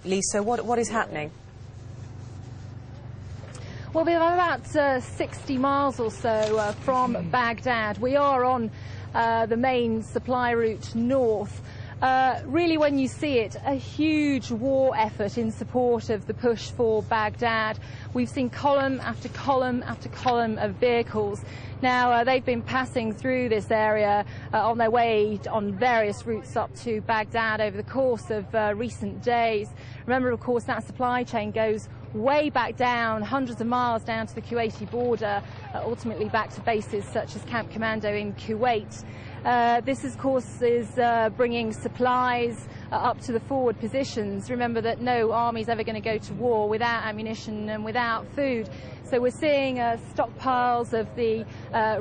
Lisa, what is happening? Well, we're about 60 miles or so from Baghdad. We are on the main supply route north. Really, when you see it, a huge war effort in support of the push for Baghdad. We've seen column after column after column of vehicles. Now, they've been passing through this area on their way on various routes up to Baghdad over the course of recent days. Remember, of course, that supply chain goes way back down, hundreds of miles down to the Kuwaiti border, ultimately back to bases such as Camp Commando in Kuwait. This, of course, is bringing supplies up to the forward positions. Remember that no army is ever going to go to war without ammunition and without food. So we're seeing stockpiles of the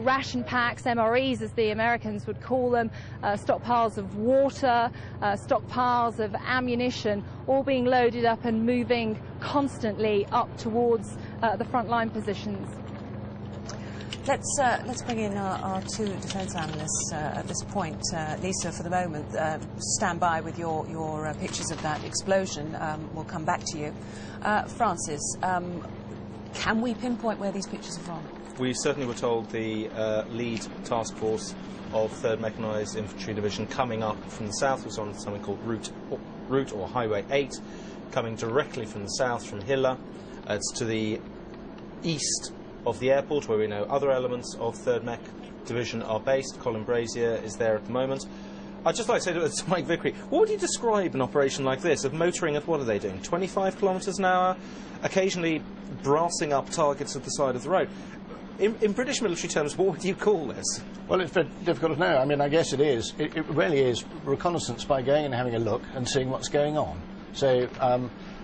ration packs, MREs as the Americans would call them, stockpiles of water, stockpiles of ammunition, all being loaded up and moving constantly up towards the frontline positions. Let's bring in our two defence analysts at this point. Lisa, for the moment, stand by with your pictures of that explosion. We'll come back to you. Francis, can we pinpoint where these pictures are from? We certainly were told the lead task force of 3rd Mechanised Infantry Division coming up from the south was on something called Route or Highway 8, coming directly from the south, from Hilla. It's to the east of the airport, where we know other elements of 3rd Mech Division are based. Colin Brazier is there at the moment. I'd just like to say to Mike Vickery, what would you describe an operation like this, of motoring at, what are they doing, 25 kilometres an hour, occasionally brassing up targets at the side of the road? In British military terms, what would you call this? Well, it's very difficult to know. I mean, I guess it is. It really is reconnaissance by going and having a look and seeing what's going on. So,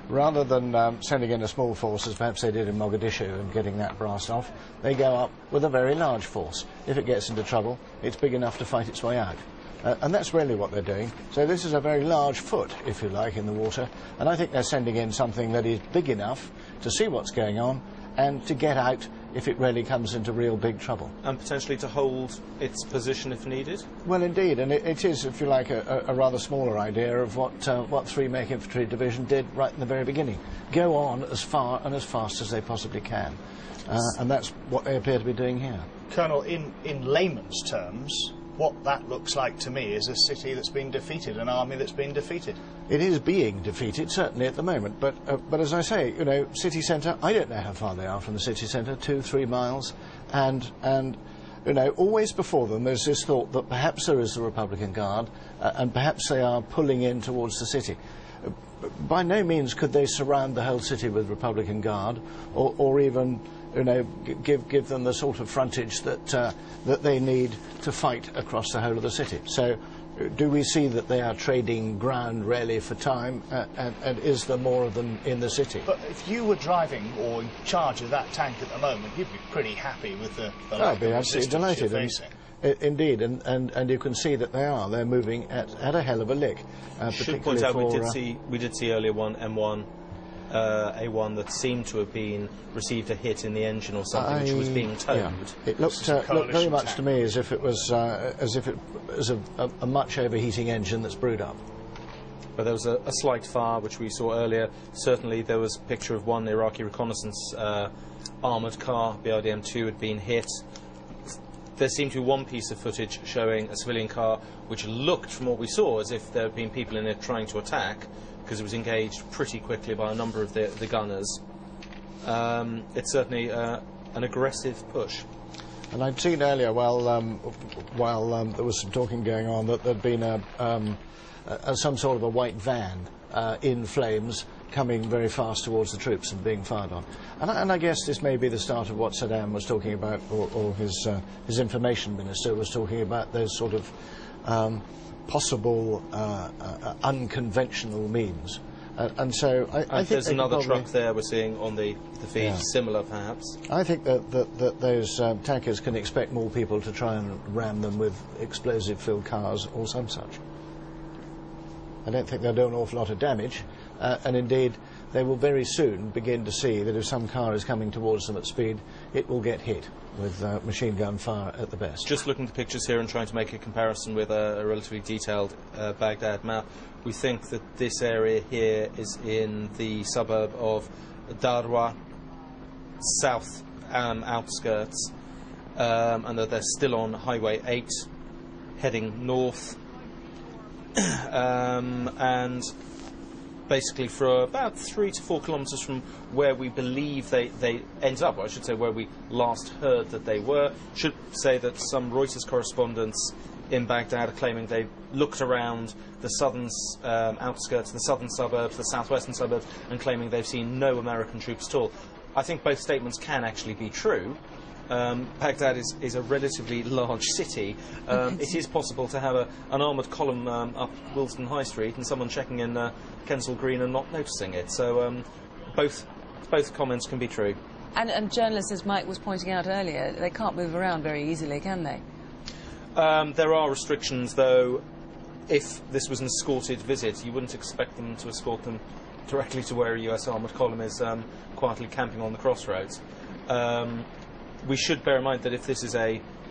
rather than sending in a small force, as perhaps they did in Mogadishu, and getting that brassed off, they go up with a very large force. If it gets into trouble, it's big enough to fight its way out. And that's really what they're doing. So this is a very large foot, if you like, in the water. And I think they're sending in something that is big enough to see what's going on and to get out if it really comes into real big trouble. And potentially to hold its position if needed? Well, indeed, and it is, if you like, a rather smaller idea of what 3 Mech Infantry Division did right in the very beginning. Go on as far and as fast as they possibly can. And that's what they appear to be doing here. Colonel, in layman's terms, what that looks like to me is a city that's been defeated, an army that's been defeated. It is being defeated, certainly at the moment, but as I say, you know, city centre, I don't know how far they are from the city centre, 2-3 miles, and you know, always before them there's this thought that perhaps there is the Republican Guard, and perhaps they are pulling in towards the city. By no means could they surround the whole city with Republican Guard, or even, you know, give them the sort of frontage that they need to fight across the whole of the city. So, do we see that they are trading ground really for time, and is there more of them in the city? But if you were driving or in charge of that tank at the moment, you'd be pretty happy with the I'd be absolutely delighted. Indeed, and you can see that they're moving at a hell of a lick. Should point out we did see earlier one M1 A1 that seemed to have received a hit in the engine or something, which was being towed. Yeah. It looked very much to me as if it was a much overheating engine that's brewed up. But there was a slight fire which we saw earlier. Certainly there was a picture of one Iraqi reconnaissance armoured car, BRDM-2, had been hit. There seemed to be one piece of footage showing a civilian car which looked, from what we saw, as if there had been people in it trying to attack, because it was engaged pretty quickly by a number of the gunners. It's certainly an aggressive push. And I'd seen earlier, while there was some talking going on, that there'd been some sort of a white van in flames coming very fast towards the troops and being fired on. And I guess this may be the start of what Saddam was talking about, or his information minister was talking about, those sort of possible unconventional means. And so I think there's another truck there we're seeing on the feed, yeah. Similar perhaps. I think that those tankers can expect more people to try and ram them with explosive-filled cars or some such. I don't think they'll do an awful lot of damage, and indeed they will very soon begin to see that if some car is coming towards them at speed, it will get hit with machine gun fire at the best. Just looking at the pictures here and trying to make a comparison with a relatively detailed Baghdad map, we think that this area here is in the suburb of Dowra, south outskirts, and that they're still on Highway 8 heading north, and basically for about 3 to 4 kilometres from where we believe they ended up, or I should say where we last heard that they were. Should say that some Reuters correspondents in Baghdad are claiming they looked around the southern outskirts, the southern suburbs, the southwestern suburbs, and claiming they've seen no American troops at all. I think both statements can actually be true. Baghdad is a relatively large city. It is possible to have an armoured column up Willesden High Street and someone checking in Kensal Green and not noticing it. So both comments can be true. And journalists, as Mike was pointing out earlier, they can't move around very easily, can they? There are restrictions, though. If this was an escorted visit, you wouldn't expect them to escort them directly to where a US armoured column is quietly camping on the crossroads. We should bear in mind that if this is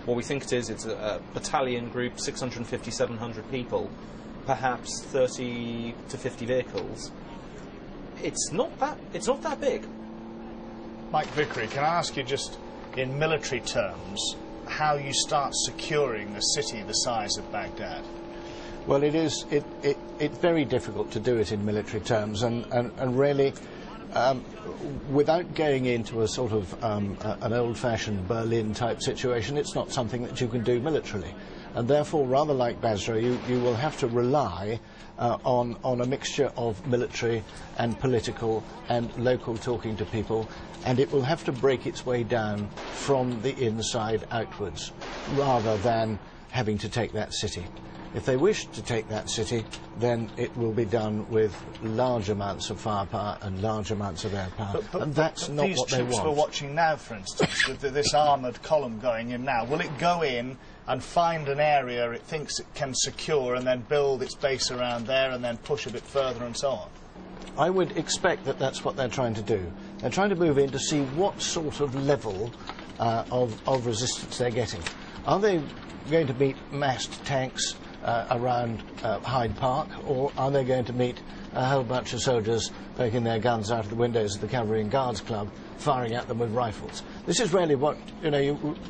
what we think it is, it's a battalion group, 650, 700 people, perhaps 30 to 50 vehicles. It's not that big. Mike Vickery, can I ask you just in military terms how you start securing a city the size of Baghdad? Well, it's very difficult to do it in military terms, and really, without going into a sort of an old-fashioned Berlin-type situation, it's not something that you can do militarily. And therefore, rather like Basra, you will have to rely on a mixture of military and political and local talking to people, and it will have to break its way down from the inside outwards, rather than having to take that city. If they wish to take that city, then it will be done with large amounts of firepower and large amounts of air power, and that's not what they want. These troops we're watching now, for instance, with this armoured column going in now, will it go in and find an area it thinks it can secure and then build its base around there and then push a bit further and so on? I would expect that that's what they're trying to do. They're trying to move in to see what sort of level of resistance they're getting. Are they going to meet massed tanks around Hyde Park, or are they going to meet a whole bunch of soldiers poking their guns out of the windows of the Cavalry and Guards Club, firing at them with rifles? This is really what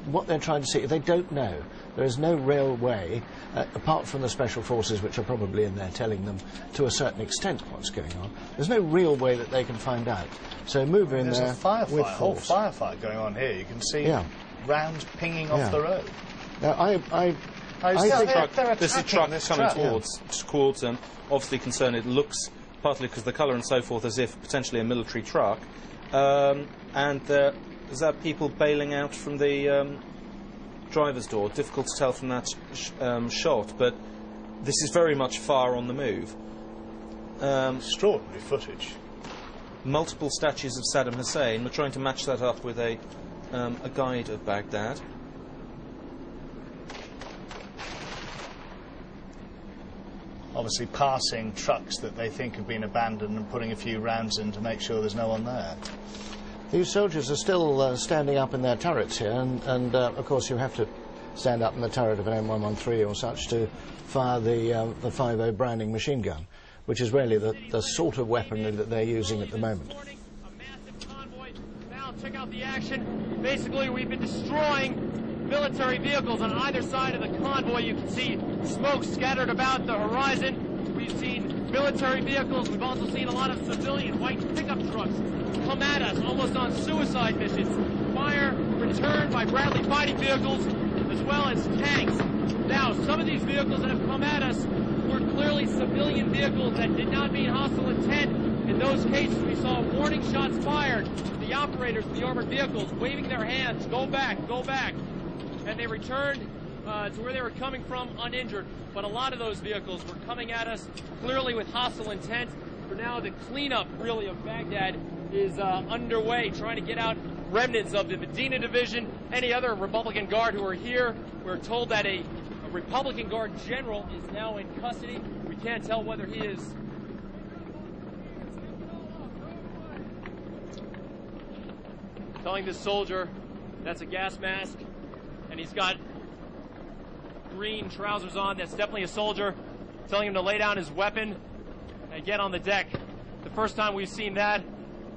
what they're trying to see. They don't know. There is no real way, apart from the special forces, which are probably in there telling them to a certain extent what's going on. There's no real way that they can find out. So move in there with force. There's a whole firefight going on here. You can see rounds pinging off the road. Now, There's a truck coming towards them. Obviously concerned. It looks, partly because of the colour and so forth, as if potentially a military truck. And there's people bailing out from the driver's door. Difficult to tell from that shot, but this is very much fire on the move. Extraordinary footage. Multiple statues of Saddam Hussein. We're trying to match that up with a guide of Baghdad. Obviously passing trucks that they think have been abandoned and putting a few rounds in to make sure there's no one there. These soldiers are still standing up in their turrets here, and of course you have to stand up in the turret of an M113 or such to fire the 5.0 Browning machine gun, which is really the sort of weaponry that they're using at the moment. A massive convoy. Now check out the action. Basically, we've been destroying military vehicles on either side of the convoy. You can see smoke scattered about the horizon. We've seen military vehicles. We've also seen a lot of civilian white pickup trucks come at us almost on suicide missions. Fire returned by Bradley fighting vehicles as well as tanks. Now, some of these vehicles that have come at us were clearly civilian vehicles that did not mean hostile intent. In those cases, we saw warning shots fired. The operators of the armored vehicles waving their hands, go back, go back. And they returned to where they were coming from uninjured. But a lot of those vehicles were coming at us clearly with hostile intent. For now, the cleanup, really, of Baghdad is underway, trying to get out remnants of the Medina Division, any other Republican Guard who are here. We're told that a Republican Guard general is now in custody. We can't tell whether he is telling this soldier that's a gas mask, and he's got green trousers on. That's definitely a soldier, telling him to lay down his weapon and get on the deck. The first time we've seen that.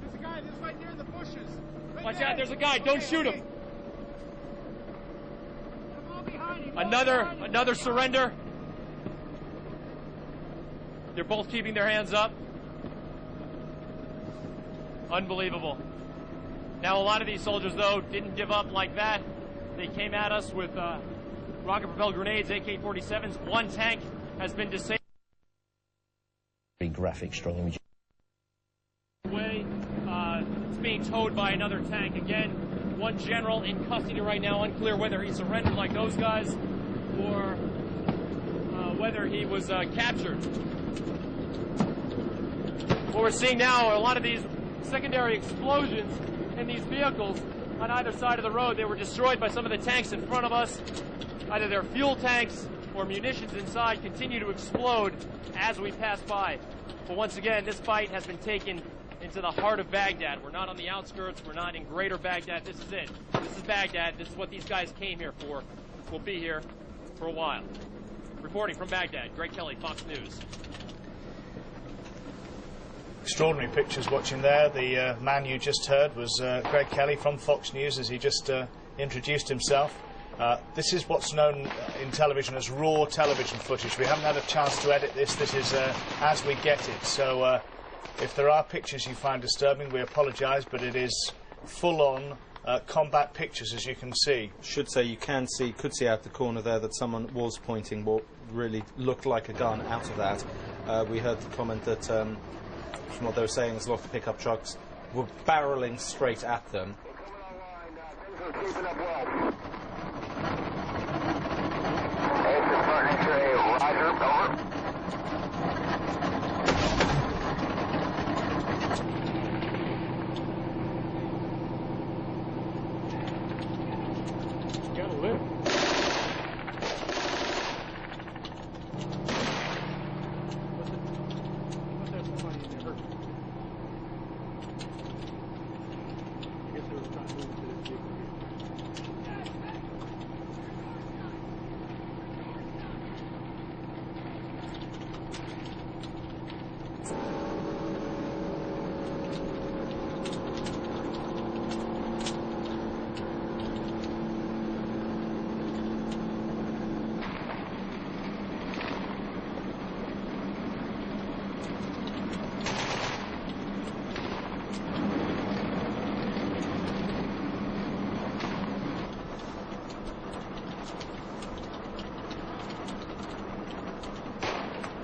There's a guy that's right there in the bushes. Right Watch there. out, there's a guy. Don't shoot him. Another surrender. They're both keeping their hands up. Unbelievable. Now, a lot of these soldiers, though, didn't give up like that. They came at us with rocket-propelled grenades, AK-47s. One tank has been disabled. Very graphic, strong image. It's being towed by another tank. Again, one general in custody right now. Unclear whether he surrendered like those guys or whether he was captured. What we're seeing now are a lot of these secondary explosions in these vehicles on either side of the road. They were destroyed by some of the tanks in front of us. Either they're fuel tanks or munitions inside continue to explode as we pass by. But once again, this fight has been taken into the heart of Baghdad. We're not on the outskirts. We're not in greater Baghdad. This is it. This is Baghdad. This is what these guys came here for. We'll be here for a while. Reporting from Baghdad, Greg Kelly, Fox News. Extraordinary pictures watching there. The man you just heard was Greg Kelly from Fox News, as he just introduced himself. This is what's known in television as raw television footage. We haven't had a chance to edit this. This is as we get it. So if there are pictures you find disturbing, we apologise, but it is full-on combat pictures, as you can see. Should say you could see out the corner there that someone was pointing what really looked like a gun out of that. We heard the comment that, from what they were saying, is a lot of pickup trucks were barrelling straight at them.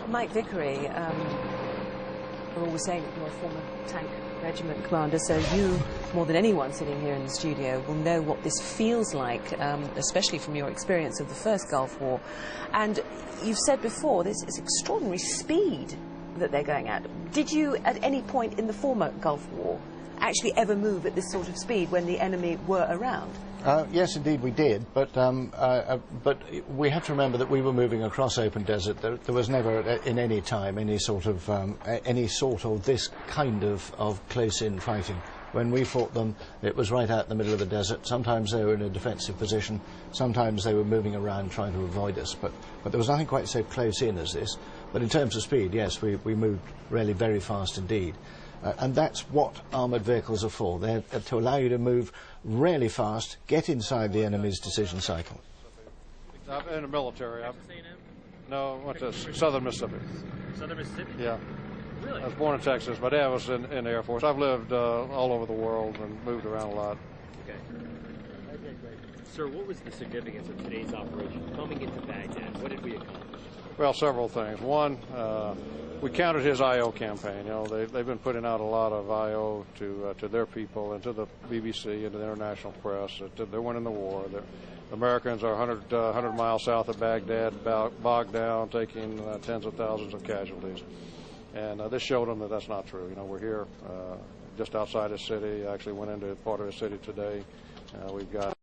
Mike Vickery, we're always saying that you're a former tank regiment commander, so you, more than anyone sitting here in the studio, will know what this feels like, especially from your experience of the first Gulf War. And you've said before, this is extraordinary speed that they're going at. Did you, at any point in the former Gulf War, actually ever move at this sort of speed when the enemy were around? Yes, indeed we did, but we have to remember that we were moving across open desert. There was never, in any time, any sort of this kind of close-in fighting. When we fought them, it was right out in the middle of the desert. Sometimes they were in a defensive position, sometimes they were moving around trying to avoid us, but there was nothing quite so close in as this. But in terms of speed, yes, we moved really very fast indeed. And that's what armoured vehicles are for. They're to allow you to move really fast, get inside the enemy's decision cycle. In the military. No, I went to Southern Mississippi. Southern Mississippi? Yeah. Really? I was born in Texas. My dad was in the Air Force. I've lived all over the world and moved around a lot. Okay. Okay, great. Sir, what was the significance of today's operation? Coming into Baghdad, what did we accomplish? Well, several things. One, we countered his I.O. campaign. You know, they've been putting out a lot of I.O. to their people and to the BBC and to the international press. They're winning the war. The Americans are 100 miles south of Baghdad, bogged down, taking tens of thousands of casualties. And this showed them that that's not true. You know, we're here just outside the city. Actually went into part of the city today. We've got